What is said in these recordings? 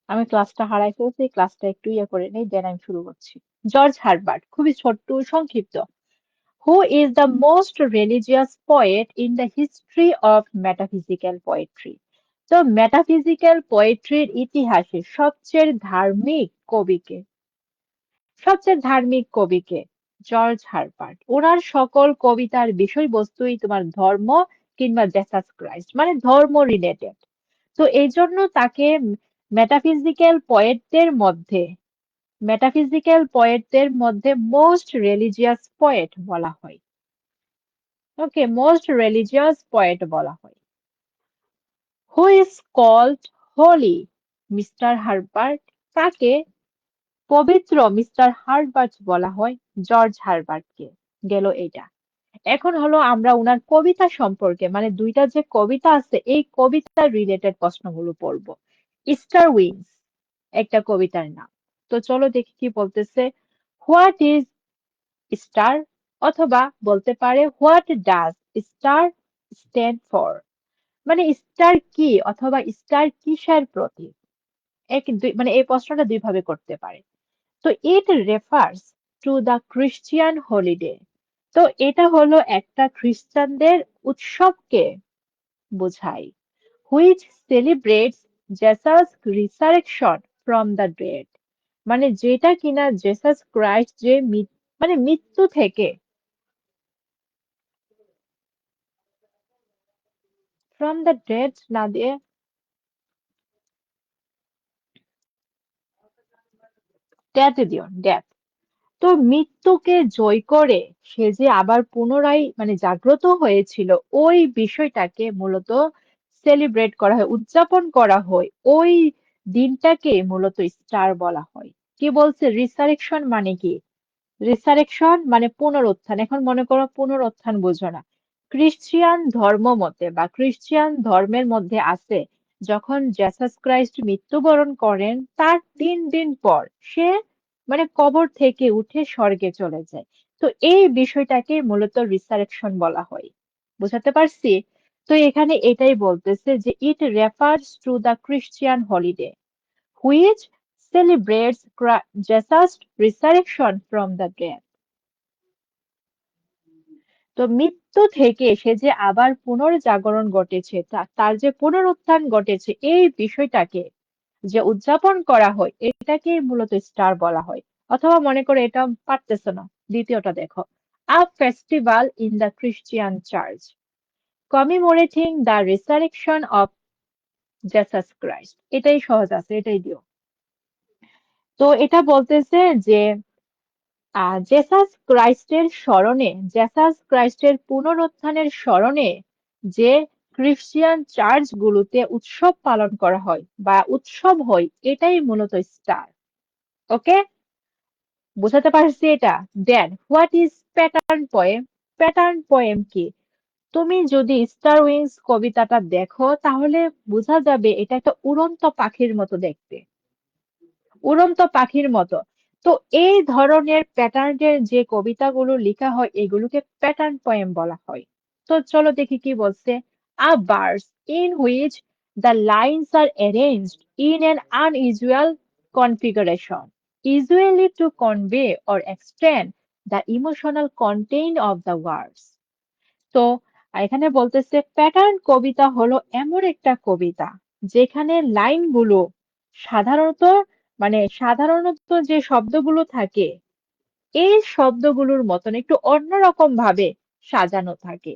আমি ক্লাসটা হারাই ফেলছি, ক্লাসটা একটু ইয়ে করে নেই, দেন আমি শুরু করছি। জর্জ হারবার্ট, খুবই ছোট্ট সংক্ষিপ্ত। Who is the most religious poet in the history of metaphysical poetry? তো মেটাফিজিক্যাল পোয়েট্রির ইতিহাসে সবচেয়ে ধার্মিক কবিকে জর্জ হারবার্ট। ওনার সকল কবিতার বিষয়বস্তুই তোমার ধর্ম কিংবা জেসাস ক্রাইস্ট, মানে ধর্ম রিলেটেড। তো এই জন্য তাকে মেটাফিজিক্যাল পোয়েটদের মধ্যে মেটাফিজিক্যাল পোয়েটদের মধ্যে মোস্ট রিলিজিয়াস পোয়েট বলা হয়। ওকে, মোস্ট রিলিজিয়াস পোয়েট বলা হয়। Who is called holy mister Herbert? কাকে পবিত্র মিস্টার হারবার্ট বলা হয়? জর্জ হারবার্টকে। গেল এটা। এখন হলো আমরা উনার কবিতা সম্পর্কে, মানে দুইটা যে কবিতা আছে এই কবিতা রিলেটেড প্রশ্নগুলো পড়বো। স্টার উইংস একটা কবিতার নাম। তো চলো দেখি কি বলতেছে। হোয়াট ইজ স্টার, অথবা বলতে পারে what does star stand for, মানে স্টার কি অথবা স্টার কিসের প্রতীক। মানে এই প্রশ্নটা দুই ভাবে করতে পারে। তো it refers to the Christian holiday. তো এটা হলো একটা খ্রিস্টানদের উৎসবকে বোঝায়। Which celebrates Jesus resurrection from the dead, মানে যেটা কিনা জেসাস ক্রাইস্ট যে মানে মৃত্যু থেকে, ফ্রম দ্য ডেড না দিয়ে ডেথ দিও, ডেথ। তো মৃত্যুকে জয় করে সে যে আবার পুনরায় মানে জাগ্রত হয়েছিল, ওই বিষয়টাকে মূলত সেলিব্রেট করা হয়, উদযাপন করা হয়। ওই দিনটাকে মূলত স্টার বলা হয়। কি বলছে রিসারেকশন মানে কি? রিসারেকশন মানে পুনরুত্থান। এখন মনে করো পুনরুত্থান বোঝো না। ক্রিশ্চিয়ান ধর্ম মতে বা ক্রিশ্চিয়ান ধর্মের মধ্যে আছে, যখন জেসাস ক্রাইস্ট মৃত্যুবরণ করেন তার 3 দিন পর সে মানে কবর থেকে উঠে স্বর্গে চলে যায়। তো এই বিষয়টাকে মূলত রিসারেকশন বলা হয়। বুঝাতে পারছি? তো এখানে এটাই বলতেছে যে it refers to the Christian holiday which celebrates Jesus' resurrection from the dead. তো মৃত্যু থেকে সে যে আবার পুনর্জাগরণ ঘটেছে, তার যে পুনরুত্থান ঘটেছে, এই বিষয়টাকে যে উদযাপন করা হয় এটাকে মূলত স্টার বলা হয়। অথবা মনে করে এটা পারতেছে না, দ্বিতীয়টা দেখো। A festival in the Christian church commemorating the resurrection of Jesus Christ. এটাই সহজ আছে, এটাই দিও। তো এটা বলতেছে যে জেসাস ক্রাইস্টের পুনরুত্থানের স্মরণে যে ক্রিশ্চিয়ান চার্চগুলোতে উৎসব পালন করা হয় বা উৎসব হয়, এটাই মূলত স্টার। ওকে, বোঝাতে পারছি এটা? Then what is pattern poem? Pattern poem কি? তুমি যদি স্টার উইংস কবিতাটা দেখো তাহলে বোঝা যাবে এটা একটা উড়ন্ত পাখির মতো দেখতে, উড়ন্ত পাখির মতো। তো এই ধরনের প্যাটার্নের যে কবিতাগুলো লেখা হয় এগুলোকে প্যাটার্ন পোয়েম বলা হয়। তো চলো দেখি কি বলছে। A verse in which the lines R arranged in an unusual configuration usually to convey or extend the emotional content of the words. তো এখানে বলতেছে প্যাটার্ন কবিতা হলো এমন একটা কবিতা যেখানে লাইনগুলো সাধারণত সাধারণত যে শব্দগুলো থাকে এই শব্দগুলোর মতন একটু অন্যরকম ভাবে সাজানো থাকে।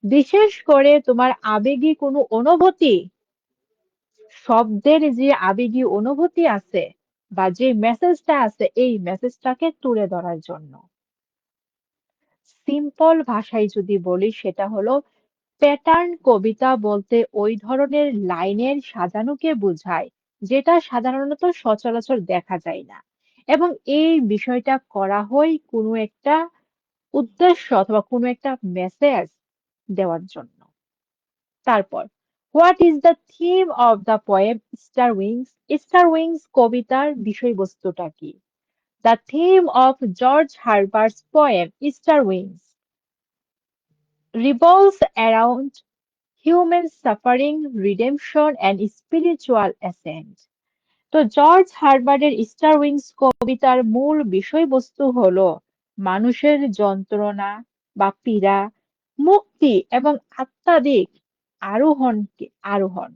বিশেষ করে তোমার আবেগী কোনো অনুভূতি, শব্দের যে আবেগী অনুভূতি আছে বা যে মেসেজটা আছে এই মেসেজটাকে তুলে ধরার জন্য। সিম্পল ভাষায় যদি বলি সেটা হলো প্যাটার্ন কবিতা বলতে ওই ধরনের লাইনের সাজানোকে বোঝায় যেটা সাধারণত সচরাচর দেখা যায় না, এবং এই বিষয়টা করা হয় কোনো একটা উদ্দেশ্য অথবা কোনো একটা মেসেজ দেওয়ার জন্য। তারপর what is the theme of the poem star wings? Star wings কবিতার বিষয়বস্তুটা কি? The theme of George Herbert's poem star wings revolves around human suffering, redemption, and spiritual ascent. তো জর্জ হারবার্টের স্টার উইংস কবিতার মূল বিষয়বস্তু হলো মানুষের যন্ত্রণা বা পীড়া, মুক্তি এবং আত্মাধিক আরোহণ।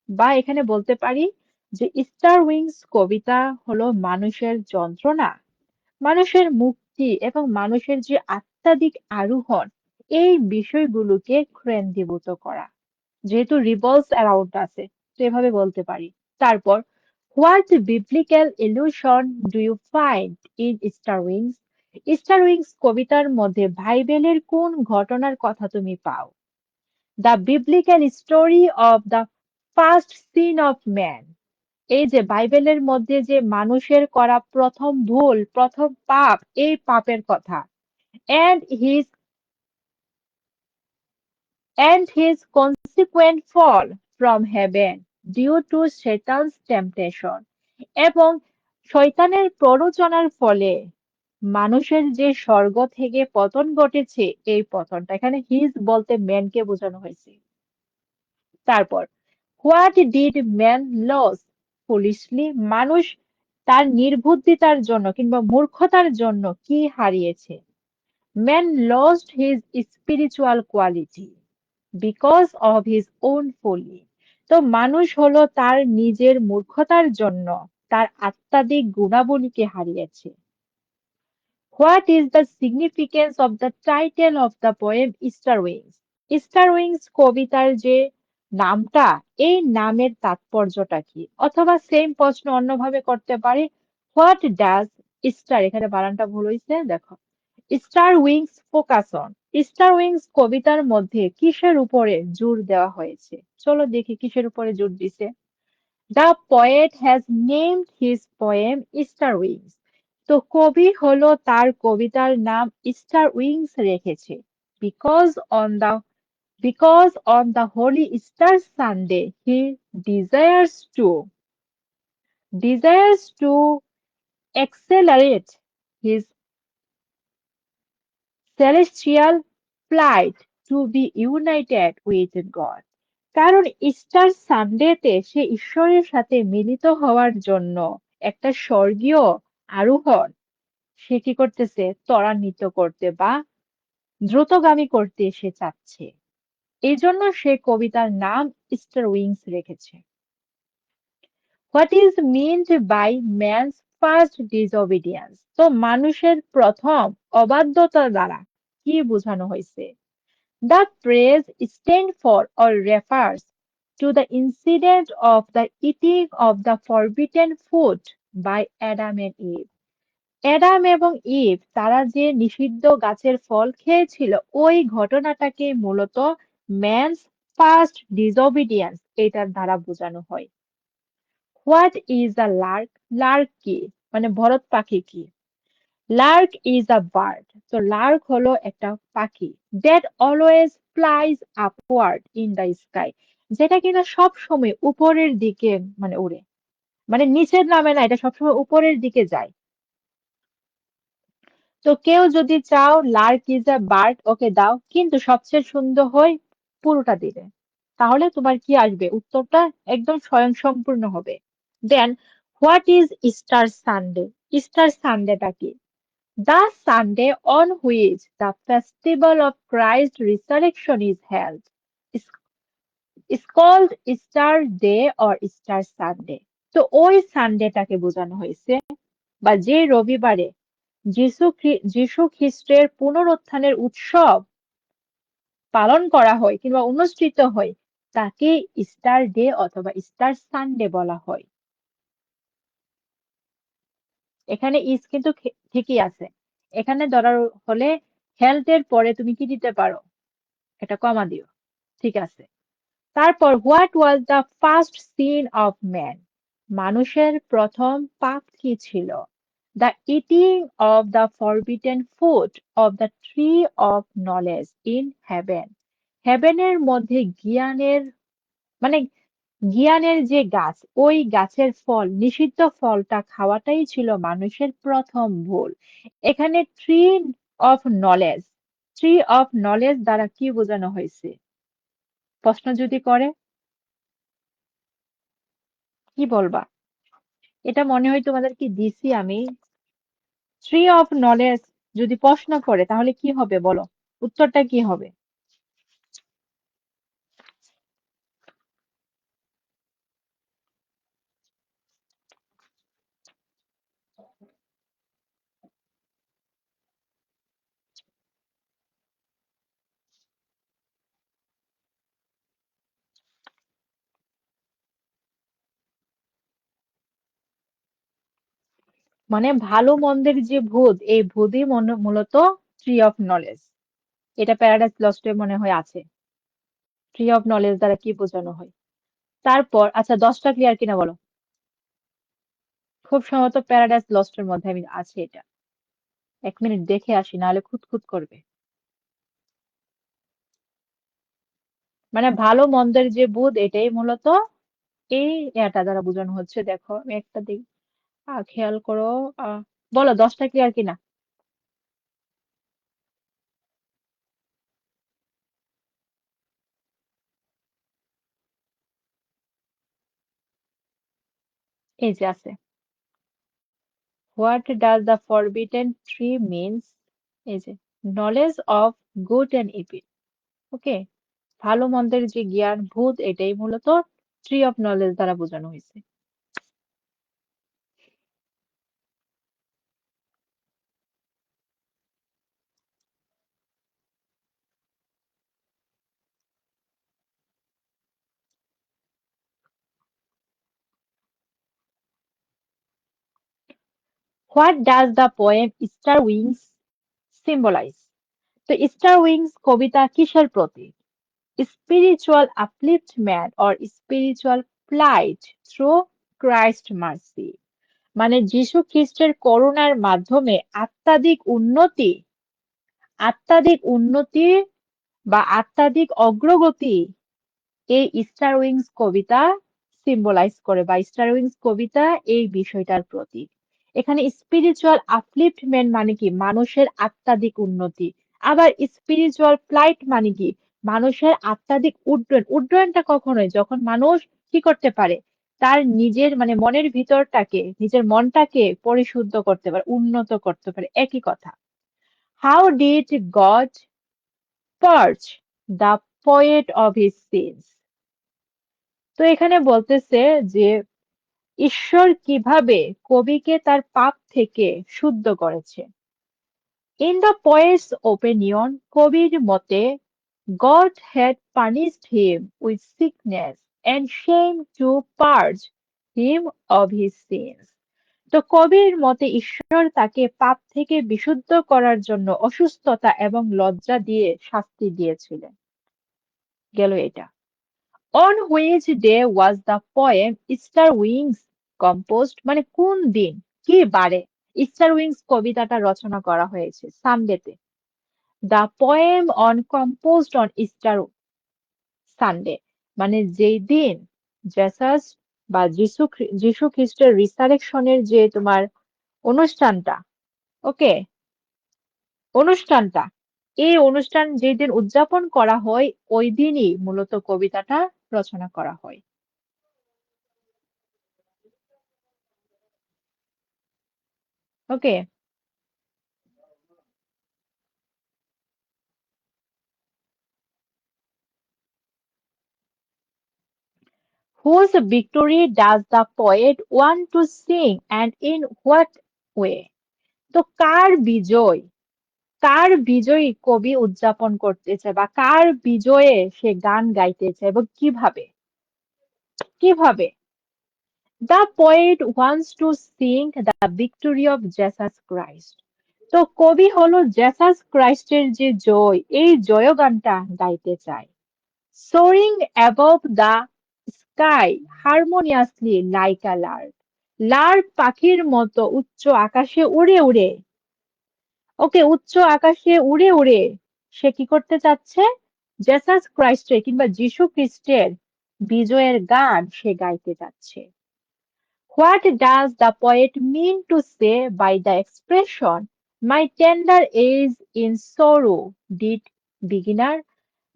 বা এখানে বলতে পারি যে স্টার উইংস কবিতা হলো মানুষের যন্ত্রণা, মানুষের মুক্তি এবং মানুষের যে আত্মাধিক আরোহণ, এই বিষয়গুলোকে কেন্দ্রীভূত করা, যেহেতু রিভলভস অ্যারাউন্ড আছে, তো এভাবে বলতে পারি। তারপর, what biblical illusion do you find in star wings? Star wings কবিতার মধ্যে বাইবেলের কোন ঘটনার কথা তুমি পাও? The biblical story of the first sin of man. এই যে বাইবেলের মধ্যে যে মানুষের করা প্রথম ভুল, প্রথম পাপ, এই পাপের কথা। and his and his consequent fall from heaven due to Satan's temptation, এবং শয়তানের প্ররোচনার ফলে মানুষের যে স্বর্গ থেকে পতন ঘটেছে, এই পতনটা এখানে হিজ বলতে ম্যানকে বোঝানো হয়েছে। তারপর, what did man lose foolishly? মানুষ তার নির্বুদ্ধিতার জন্য কিংবা মূর্খতার জন্য কি হারিয়েছে? Man lost his spiritual quality because of his own folly. তো মানুষ হলো তার নিজের মূর্খতার জন্য তার আত্মাধিক গুণাবলীকে হারিয়েছে। What is the significance of the title of the poem star wings? Star wings কবিতার যে নামটা, এই নামের তাৎপর্যটা কি? অথবা সেম প্রশ্ন অন্যভাবে করতে পারি, হোয়াট ডাজ স্টার, এখানে বানানটা ভুল হয়েছে, দেখো, star wings focus on. Star wings কবিতার মধ্যে কিসের উপরে জোর দেওয়া হয়েছে? চলো দেখি কিসের উপরে জোর দিছে। The poet has named his poem star wings. তো কবি হলো তার কবিতার নাম স্টার উইংস রেখেছে because on the because on the holy Easter Sunday he desires to accelerate his celestial flight to be united with God. কারণ Easter সানডেতে সে ঈশ্বরের সাথে মিলিত হওয়ার জন্য একটা স্বর্গীয় আরোহণ সে কি করতেছে, ত্বরান্বিত করতে বা দ্রুতগামী করতে সে চাচ্ছে। এই জন্য সে কবিতার নাম স্টার উইংস রেখেছে। What is meant by man's first disobedience? তো মানুষের প্রথম অবাধ্যতা দ্বারা কি বোঝানো হয়েছে? The phrase stand for or refers to the incident of the eating of the forbidden food by Adam and Eve. Adam এবং ইভ তারা যে নিষিদ্ধ গাছের ফল খেয়েছিল, ওই ঘটনাটাকে মূলত ম্যানস ফার্স্ট ডিসঅবিডিয়েন্স এটার দ্বারা বোঝানো হয়। What is a Lark? Lark কি, মানে ভরত পাখি কি? Lark is a bird. তো লার্ক হলো একটা পাখি that always flies upward in the sky, যেটা কিনা সব সময় উপরের দিকে মানে উড়ে, মানে নিচের নামে না, এটা সবসময় উপরের দিকে যায়। তো কেউ যদি চাও লার্ক ইজ আ বার্ড, ওকে দাও, কিন্তু সবচেয়ে সুন্দর হয় পুরোটা দিলে, তাহলে তোমার কি আসবে? উত্তরটা একদম স্বয়ংসম্পূর্ণ হবে। Then, what is Easter Sunday? Easter সানডেটা কি? The Sunday on which the festival of Christ resurrection is held is called Easter day or Easter Sunday. তো ওই সানডেটাকে বোঝানো হয়েছে, বা যে রবিবারে যিশু খ্রিস্টের পুনরুত্থানের উৎসব পালন করা হয় কিংবা অনুষ্ঠিত হয়, তাকে ইস্টার ডে অথবা ইস্টার সানডে বলা হয়। এখানে ইজ কিন্তু ঠিকই আছে, এখানে ধরার হলে হেলথ এর পরে তুমি কি দিতে পারো, এটা কমা দিও, ঠিক আছে। তারপর, what was the first sin of man? মানুষের প্রথম পাপ কি ছিল? The eating of the forbidden food of the tree of knowledge in heaven. হেভেনের মধ্যে জ্ঞানের, মানে জ্ঞানের যে গাছ, ওই গাছের ফল, নিষিদ্ধ ফলটা খাওয়াটাই ছিল মানুষের প্রথম ভুল। এখানে অফ ট্রি অফ নলেজ দ্বারা কি বোঝানো হয়েছে? প্রশ্ন যদি করে কি বলবা? এটা মনে হয় তোমাদেরকে দিছি আমি। ট্রি অফ নলেজ যদি প্রশ্ন করে তাহলে কি হবে বলো? উত্তরটা কি হবে? মানে ভালো মন্দের যে ভূত, এই ভূতই মূলত ট্রি অফ নলেজ। এটা প্যারাডাইস লস্টে মনে হয় আছে। ট্রি অফ নলেজ দ্বারা কি বোঝানো হয়? তারপর আচ্ছা 10টা ক্লিয়ার কিনা বলো? খুব সম্ভবত প্যারাডাইস লস্টের মধ্যে আমি আছে এটা। 1 মিনিট দেখে আসি, নাহলে খুঁতখুত করবে। মানে ভালো মন্দের যে ভূত, এটাই মূলত এই এটা দ্বারা বোঝানো হচ্ছে। দেখো আমি একটা দিক খেয়াল করো। আহ বলো 10টা ক্লিয়ার কিনা? এই যে আছে। What does the forbidden tree means? এই যে knowledge of good and evil. Okay, ভালো মন্দের যে জ্ঞান ভূত, এটাই মূলত ট্রি অফ নলেজ দ্বারা বোঝানো হয়েছে। What does the poem star wings symbolize? তো স্টার উইংস কবিতা কিসের প্রতীক? Spiritual upliftment or spiritual flight through Christ mercy? মানে যীশু খ্রিস্টের করুণার মাধ্যমে আত্মাধিক উন্নতি বা আত্মাধিক অগ্রগতি, এই স্টার উইংস কবিতা সিম্বলাইজ করে, বা স্টার উইংস কবিতা এই বিষয়টার প্রতীক। এখানে স্পিরিচুয়াল আপলিফটমেন্ট মানে কি? মানুষের আত্মাধিক উন্নতি। আবার স্পিরিচুয়াল ফ্লাইট মানে কি? মানুষের আত্মাধিক উড্ডয়ন। উড্ডয়নটা কখন হয়? যখন মানুষ কি করতে পারে? তার নিজের মানে মনের ভিতরটাকে, নিজের মনটাকে পরিশুদ্ধ করতে পারে, উন্নত করতে পারে, একই কথা। How did God purge the poet of his sins? তো এখানে বলতেছে যে ঈশ্বর কিভাবে কবিকে তার পাপ থেকে শুদ্ধ করেছে। ইন দ্য পোয়েটস ওপিনিয়ন, কবির মতে, God had punished him with sickness and shame to purge him of his sins. তো কবির মতে ঈশ্বর তাকে পাপ থেকে বিশুদ্ধ করার জন্য অসুস্থতা এবং লজ্জা দিয়ে শাস্তি দিয়েছিলেন। গেল এটা। On which day was the poem Star Wings composed? মানে কোন দিন, কি বারে স্টার উইংস কবিতাটা রচনা করা হয়েছে? সানডেতে। The poem on composed on star Sunday, মানে যেই দিন জেসাস বা যিশু খ্রিস্টের রিসারেকশনের যে তোমার অনুষ্ঠানটা, ওকে, অনুষ্ঠানটা, এই অনুষ্ঠান যেদিন উদযাপন করা হয়, ওই দিনই মূলত কবিতাটা রচনা করা হয়। ওকে, whose victory does the poet want to sing and in what way? তো কার বিজয় কবি উদযাপন করতে চায়, বা কার বিজয়ে সে গান গাইতে চায়, এবং কিভাবে? The poet wants to sing the victory of Jesus Christ. তো কবি হলো জেসাস ক্রাইস্টের যে জয়, এই জয়গানটা গাইতে চায়। Soaring above the sky harmoniously like a lark. Lark পাখির মতো উচ্চ আকাশে উড়ে উড়ে, ওকে, উচ্চ আকাশে উড়ে উড়ে সে কি করতে চাচ্ছে? জেসাস ক্রাইস্টের কিংবা যীশু খ্রিস্টের বিজয়ের গান সে গাইতে যাচ্ছে। What does the poet mean to say by the expression my tender age in sorrow did beginner?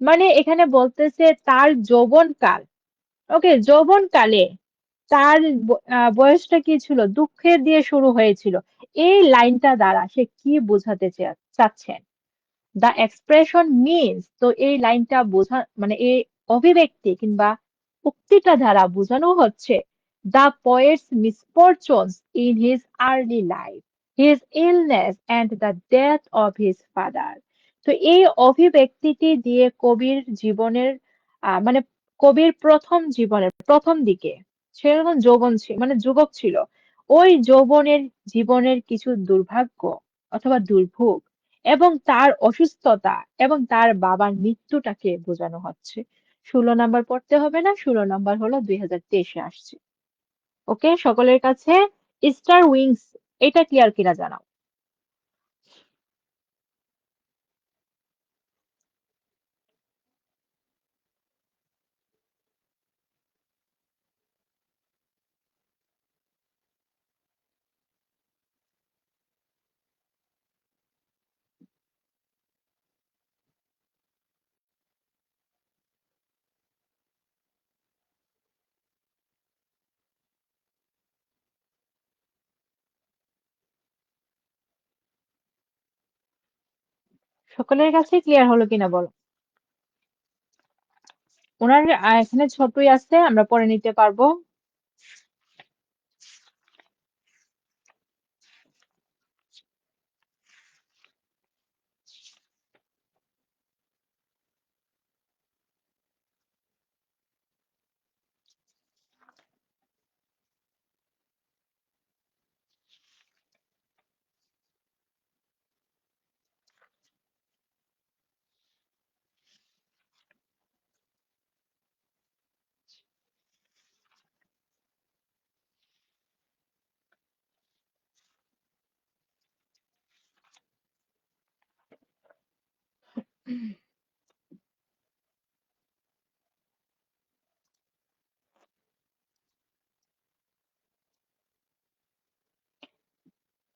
মানে এখানে বলতেছে তার যৌবনকাল, ওকে, যৌবনকালে তার বয়সটা কি ছিল, দুঃখের দিয়ে শুরু হয়েছিল। এই লাইনটা দ্বারা সে কি বোঝাতে চাচ্ছেন? দ্য এক্সপ্রেশন মিনস, তো এই লাইনটা বোঝা মানে এই অভিব্যক্তি কিংবা উক্তিটা দ্বারা বোঝানো হচ্ছে the poet's misfortunes in his early life, his illness and the death of his father. তো এই অভিব্যক্তিটি দিয়ে কবির জীবনের মানে কবির প্রথম জীবনের প্রথম দিকে, সে যখন যৌবন ছিল মানে যুবক ছিল, ওই যৌবনের জীবনের কিছু দুর্ভাগ্য অথবা দুর্ভোগ এবং তার অসুস্থতা এবং তার বাবার মৃত্যুটাকে বোঝানো হচ্ছে। 16 নাম্বার পড়তে হবে না, 16 নাম্বার হলো 2023-এ আসছে। ওকে, সকলের কাছে স্টার উইংস এটা ক্লিয়ার কিনা জানাও। সকলের কাছে ক্লিয়ার হলো কিনা বলো। ওনার এখানে ছোটই আছে, আমরা পরে নিতে পারবো।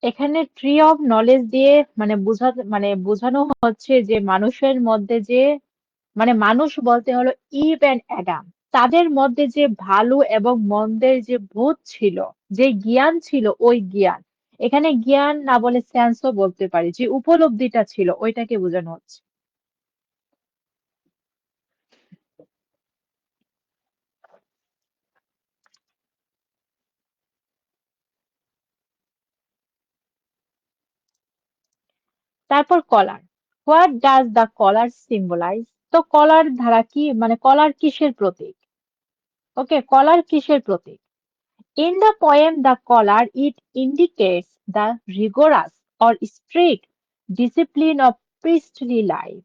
এখানে ট্রি অফ নলেজ দিয়ে বোঝানো হচ্ছে যে মানুষের মধ্যে যে মানুষ বলতে হলো ইভ এন্ড অ্যাডাম, তাদের মধ্যে যে ভালো এবং মন্দের যে বোধ ছিল, যে জ্ঞান ছিল, ওই জ্ঞান, এখানে জ্ঞান না বলে সেন্সও বলতে পারি, যে উপলব্ধিটা ছিল ওইটাকে বোঝানো হচ্ছে। তারপর collar, what does the collar symbolize? তো কলার ধারা কি, কলার কিসের প্রতীক? ওকে, কলার কিসের প্রতীক? In the poem The Collar, it indicates the rigorous or strict discipline of priestly life.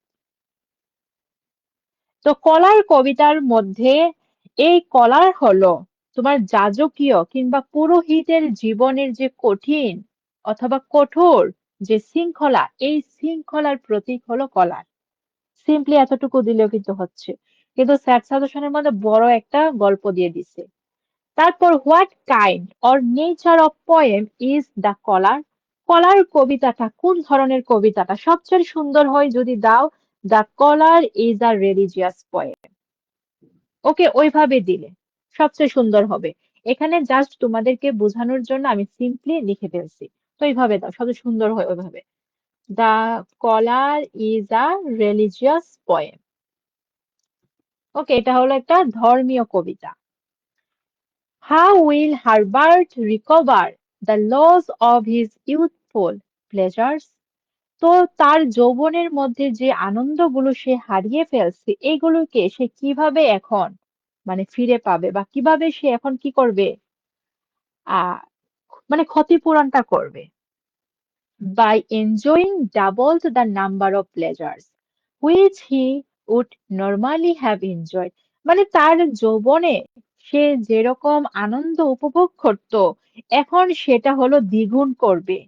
তো কলার কবিতার মধ্যে এই কলার হলো তোমার যাজকীয় কিংবা পুরোহিতের জীবনের যে কঠিন অথবা কঠোর যে শৃঙ্খলা, এই শৃঙ্খলার প্রতীক হলো কলার। সিম্পলি এতটুকু দিলেও কিন্তু হচ্ছে, কিন্তু স্যাট সাজেশনের মধ্যে বড় একটা গল্প দিয়ে দিছে। তারপর what kind or nature of poem is the collar? Collar কবিতাটা কোন ধরনের কবিতাটা সবচেয়ে সুন্দর হয় যদি দাও the collar is a religious poem. Okay, ওইভাবে দিলে সবচেয়ে সুন্দর হবে। এখানে জাস্ট তোমাদেরকে বোঝানোর জন্য আমি সিম্পলি লিখে ফেলছি, তো এইভাবে দাও সবচেয়ে সুন্দর হয় ওইভাবে। The collar is a religious poem. Okay, এটা হলো একটা ধর্মীয় কবিতা। How will Herbert recover the loss of his youthful pleasures? তো তার যৌবনের মধ্যে যে আনন্দগুলো সে হারিয়ে ফেলছে, এগুলোকে সে কিভাবে এখন ফিরে পাবে, বা কিভাবে সে এখন কি করবে, আহ ক্ষতিপূরণটা করবে? By enjoying double the number of pleasures which he would normally have enjoyed. তার যৌবনে সে যেরকম আনন্দ উপভোগ করত, এখন সেটা হলো দ্বিগুণ করবে।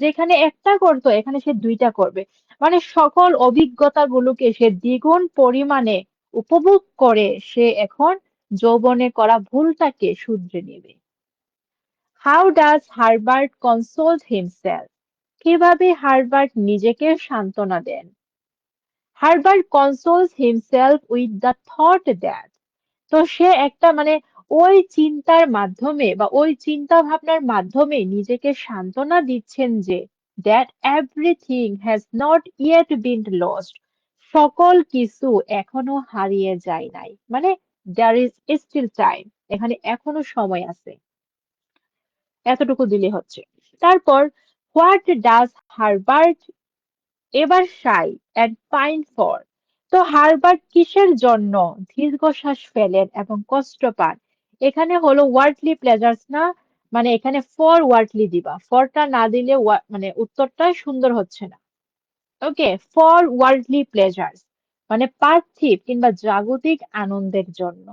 যেখানে একটা করতো এখানে সে দুইটা করবে। সকল অভিজ্ঞতাগুলোকে সে দ্বিগুণ পরিমাণে উপভোগ করে সে এখন যৌবনে করা ভুলটাকে শুধরে নেবে। How does Herbert console himself? কিভাবে হার্বার্ট নিজেকে সান্ত্বনা দেন? Herbert consoles himself with the thought that, তো সে একটা ওই চিন্তার মাধ্যমে বা ওই চিন্তা ভাবনার মাধ্যমে নিজেকে সান্ত্বনা দিচ্ছেন যে that everything has not yet bin lost, সকল কিছু এখনো হারিয়ে যায় নাই, মানে দেয়ার ইজ স্টিল টাইম, এখানে এখনো সময় আছে, এতটুকু দিলে হচ্ছে। তারপর হোয়াট ডাজ হারবার্ট এবার সাই অ্যান্ড পাইন ফর, তো হারবার্ট কিসের জন্য দীর্ঘশ্বাস ফেলেন এবং কষ্ট পান? এখানে হলো ওয়ার্ডলি প্লেজার্স না, মানে এখানে ফর ওয়ার্ডলি দিবা, ফরটা না দিলে মানে উত্তরটা সুন্দর হচ্ছে না। ওকে, ফর ওয়ার্ল্ডলি প্লেজার্স মানে পার্থিব কিংবা জাগতিক আনন্দের জন্য।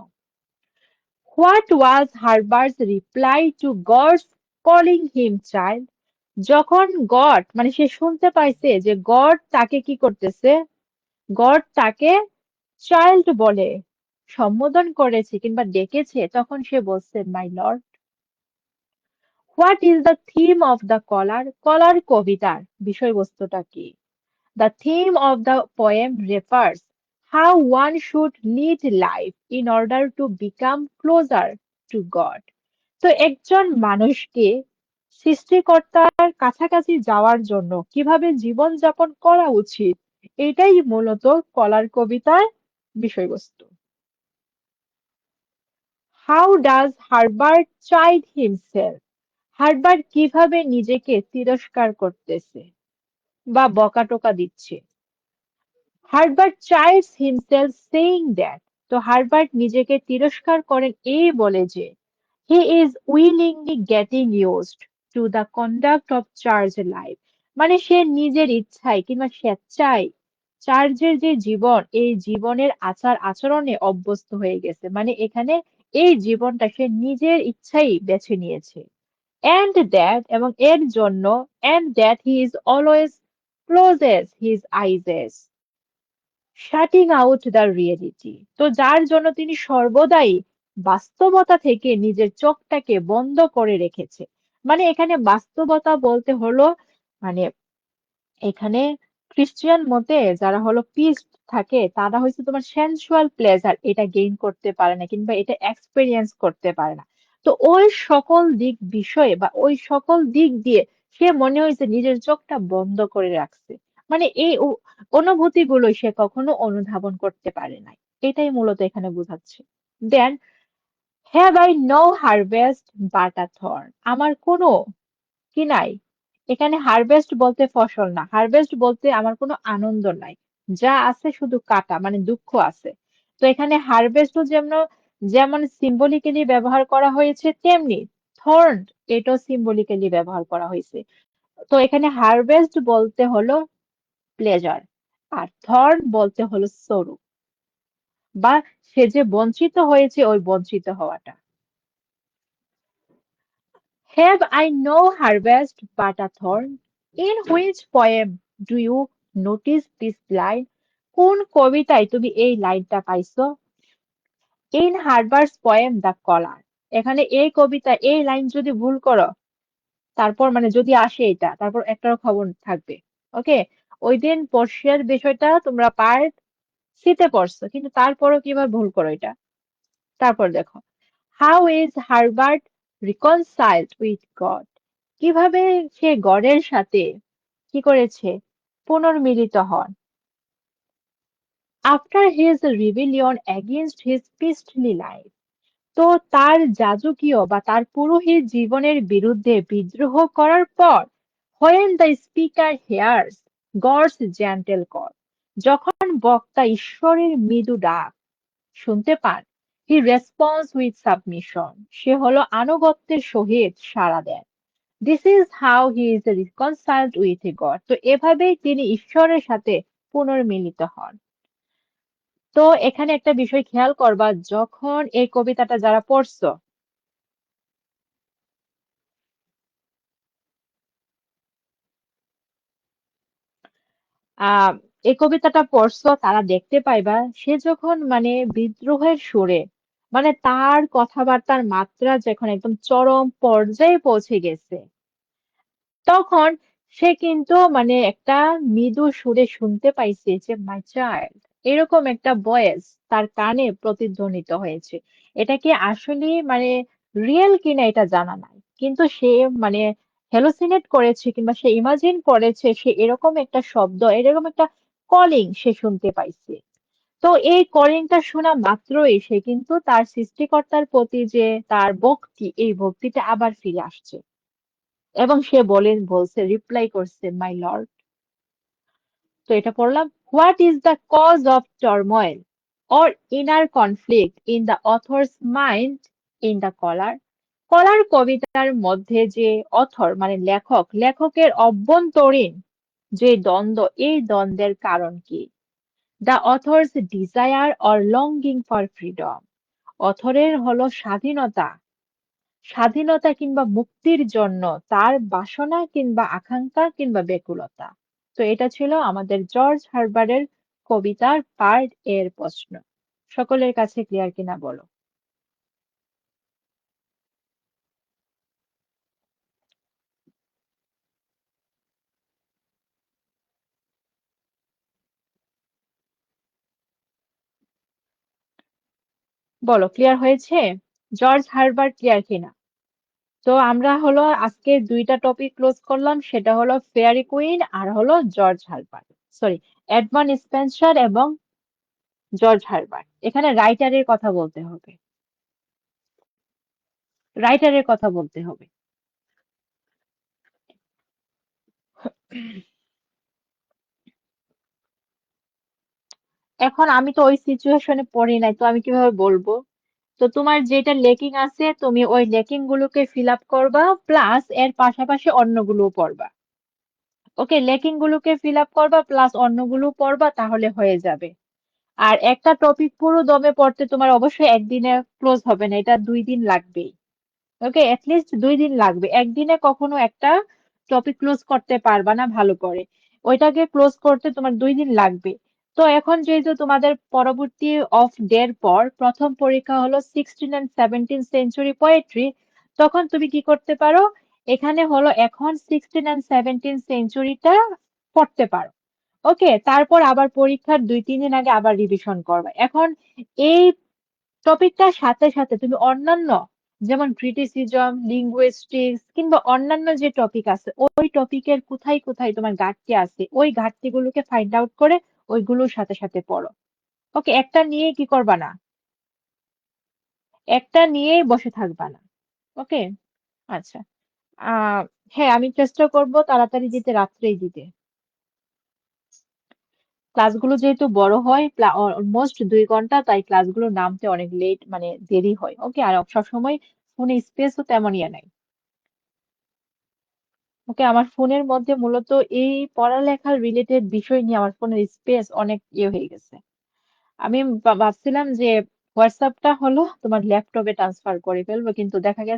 What was Herbert's reply to God's calling him child, যখন গড মানে সে শুনতে পাইছে যে গড তাকে কি করতেছে, গড তাকে চাইল্ড বলে সম্বোধন করেছে কিংবা ডেকেছে, তখন সে বলছে my lord. What is the theme of the collar, collar কবিতার বিষয়বস্তুটা কি? The theme of the poem refers how one should lead life in order to become closer to God. তো একজন মানুষকে সৃষ্টিকর্তার কাছাকাছি যাওয়ার জন্য কিভাবে জীবনযাপন করা উচিত, এটাই মূলত কলার কবিতার বিষয়বস্তু। How does Herbert side himself, Herbert কিভাবে নিজেকে তিরস্কার করতেছে বা বকাটোকা দিচ্ছে? Herbert chides himself saying that, তো হারবার্ট নিজেকে তিরস্কার করেন এই বলে যে he is willingly getting used to the conduct of church life, মানে সে নিজের ইচ্ছায় কিংবা স্বেচ্ছায় চার্চের যে জীবন এই জীবনের আচার আচরণে অভ্যস্ত হয়ে গেছে, মানে এখানে এই জীবনটা সে নিজের ইচ্ছাই বেছে নিয়েছে। and that এবং এর জন্য and that he is always closes his eyes shirting out the reality, তো যার জন্য তিনি সর্বদাই বাস্তবতা থেকে নিজের চোখটাকে বন্ধ করে রেখেছে। মানে এখানে বাস্তবতা বলতে হলো মানে এখানে খ্রিস্টিয়ান মতে যারা হলো পিস্ট থাকে তারা হচ্ছে তোমার সেন্সুয়াল প্লেজার এটা গেইন করতে পারে না কিংবা এটা এক্সপেরিয়েন্স করতে পারে না। তো ওই সকল দিক বিষয়ে বা ওই সকল দিক দিয়ে সে মনে হয়েছে নিজের চোখটা বন্ধ করে রাখছে, মানে এই অনুভূতিগুলো সে কখনো অনুধাবন করতে পারে নাই, এটাই মূলত এখানে বোঝাচ্ছে। Then have I no harvest but a thorn, আমার কোনো কি নাই, এখানে হারভেস্ট বলতে ফসল না, হারভেস্ট বলতে আমার কোনো আনন্দ নাই, যা আছে শুধু কাটা মানে দুঃখ আছে। তো এখানে হারভেস্টও যেমন যেমন সিম্বলিক্যালি ব্যবহার করা হয়েছে তেমনি থর্ন এটাও সিম্বলিক্যালি ব্যবহার করা হয়েছে। তো এখানে হারভেস্ট বলতে হলো প্লেজার আর থর্ন বলতে হলো সরু, বা সে যে বঞ্চিত হয়েছে ওই বঞ্চিত হওয়াটা। Have I no harvest but a thorn? In which poem do you notice this line? কোন কবিতায় তুমি এই লাইনটা পাইছো? In Harvard's poem The Collar, এখানে এই কবিতা এই লাইন যদি ভুল করো তারপর মানে যদি আসে এটা তারপর একটাও খবর থাকবে। ওকে, ওই দিন পড়শিয়ার বিষয়টা তোমরা পার্ট সিতে পড়ছো কিন্তু তারপরও কিভাবে ভুল করো এটা। তারপর দেখো how is Herbert reconciled with God, কিভাবে সে গডের সাথে কি করেছে পুনর্মিলিত হন। After his rebellion against his priestly life, তো তার যাজকীয় বা তার পুরোহিত জীবনের বিরুদ্ধে বিদ্রোহ করার পর when the speaker hears God's gentle call, যখন বক্তা ঈশ্বরের মৃদু ডাক শুনতে পান, হি রেসপন্স উইথ সাবমিশন, সে হলো আনুগত্যের সহিত সাড়া দেন। This is how he is reconciled with God, তো এভাবেই তিনি ঈশ্বরের সাথে পুনর্মিলিত হন। তো এখানে একটা বিষয় খেয়াল করবা, যখন এই কবিতাটা যারা পড়ছো আহ এই কবিতাটা পড়ছো তারা দেখতে পাইবা সে যখন মানে বিদ্রোহের সুরে মানে তার কথাবার্তার মাত্রা যখন একদম চরম পর্যায়ে পৌঁছে গেছে তখন সে কিন্তু মানে একটা মৃদু সুরে শুনতে পাইছে যে মাই চাইল্ড, এরকম একটা ভয়েস তার কানে প্রতিধ্বনিত হয়েছে। এটা কি আসলে মানে রিয়েল কিনা এটা জানা নাই, কিন্তু সে মানে হ্যালোসিনেট করেছে কিংবা সে ইমাজিন করেছে সে এরকম একটা শব্দ, এরকম একটা কলিং সে শুনতে পাইছে। তো এই কলিংটা শোনা মাত্রই সে কিন্তু তার সৃষ্টিকর্তার প্রতি যে তার ভক্তি, এই ভক্তিটা আবার ফিরে আসছে। এবং সে বলছে, রিপ্লাই করছে, মাই লর্ড। তো এটা পড়লাম, what is the cause of turmoil or inner conflict in the author's mind in the collar. Collar কবিতার মধ্যে যে অথর মানে লেখকের অভ্যন্তরীণ যে দ্বন্দ্ব, এই দ্বন্দ্বের কারণ কি? The author's desire or longing for freedom. অথরের হলো স্বাধীনতা, স্বাধীনতা কিংবা মুক্তির জন্য তার বাসনা কিংবা আকাঙ্ক্ষা কিংবা ব্যাকুলতা। তো এটা ছিল আমাদের জর্জ হার্বারের কবিতার পার্ট এর প্রশ্ন। সকলের কাছে ক্লিয়ার কিনা বলো। বলো, ক্লিয়ার হয়েছে? জর্জ হার্বার্ট ক্লিয়ার কিনা? তো আমরা হলো আজকে দুইটা টপিক ক্লোজ করলাম, সেটা হলো ফেয়ারি কুইন আর হলো George Herbert, sorry, Edmund Spencer এবং জর্জ হার্বার্ট। এখানে রাইটারের কথা বলতে হবে, রাইটারের কথা বলতে হবে। এখন আমি তো ওই সিচুয়েশনে পড়ি নাই, তো আমি কিভাবে বলবো? তো তোমার যেটা লেকিং আছে তুমি ওই লেকিং গুলোকে ফিল আপ করবা, প্লাস এর পাশাপাশি অন্যগুলোও পড়বা। ওকে, লেকিং গুলোকে ফিল আপ করবা প্লাস অন্যগুলো পড়বা, তাহলে হয়ে যাবে। আর একটা টপিক পুরো দমে পড়তে তোমার অবশ্যই একদিনে ক্লোজ হবে না, এটা 2 দিন লাগবেই। ওকে, অ্যাটলিস্ট 2 দিন লাগবে, একদিনে কখনো একটা টপিক ক্লোজ করতে পারবা না ভালো করে। ওইটাকে ক্লোজ করতে তোমার 2 দিন লাগবে। তো এখন যেহেতু তোমাদের পরবর্তী অফ ডের পর প্রথম পরীক্ষা হলো 16 and 17 সেঞ্চুরি পোয়েট্রি, তখন তুমি কি করতে পারো, এখানে হলো এখন 16 and 17 সেঞ্চুরিটা পড়তে পারো। ওকে, তারপর আবার পরীক্ষার 2-3 দিন আগে আবার রিভিশন করবে। এখন এই টপিকটার সাথে সাথে তুমি অন্যান্য, যেমন ক্রিটিসিজম, লিঙ্গুইস্টিক্স কিংবা অন্যান্য যে টপিক আছে, ওই টপিকের কোথায় কোথায় তোমার ঘাটতি আছে, ওই ঘাটতিগুলোকে ফাইন্ড আউট করে ওইগুলোর সাথে সাথে পড়ো। ওকে, একটা নিয়ে কি করবা না, একটা নিয়েই বসে থাকবা না। ওকে, আচ্ছা। আহ হ্যাঁ, আমি চেষ্টা করব তাড়াতাড়ি দিতে, রাত্রেই দিতে। ক্লাসগুলো যেহেতু বড় হয়, অলমোস্ট 2 ঘন্টা, তাই ক্লাসগুলো নামতে অনেক লেট মানে দেরি হয়। ওকে, আর সবসময় ফোনে স্পেসও তেমন ইয়ে নাই। ওকে, আমার ফোনের মধ্যে মূলত এই পড়ালেখার রিলেটেড বিষয় নিয়ে আমার ফোনের স্পেস অনেক ইয়ে হয়ে গেছে। আমি ভাবছিলাম যে হোয়াটসঅ্যাপটা হলো তোমার ল্যাপটপে ট্রান্সফার করে ফেলবো, কিন্তু দেখা গেছে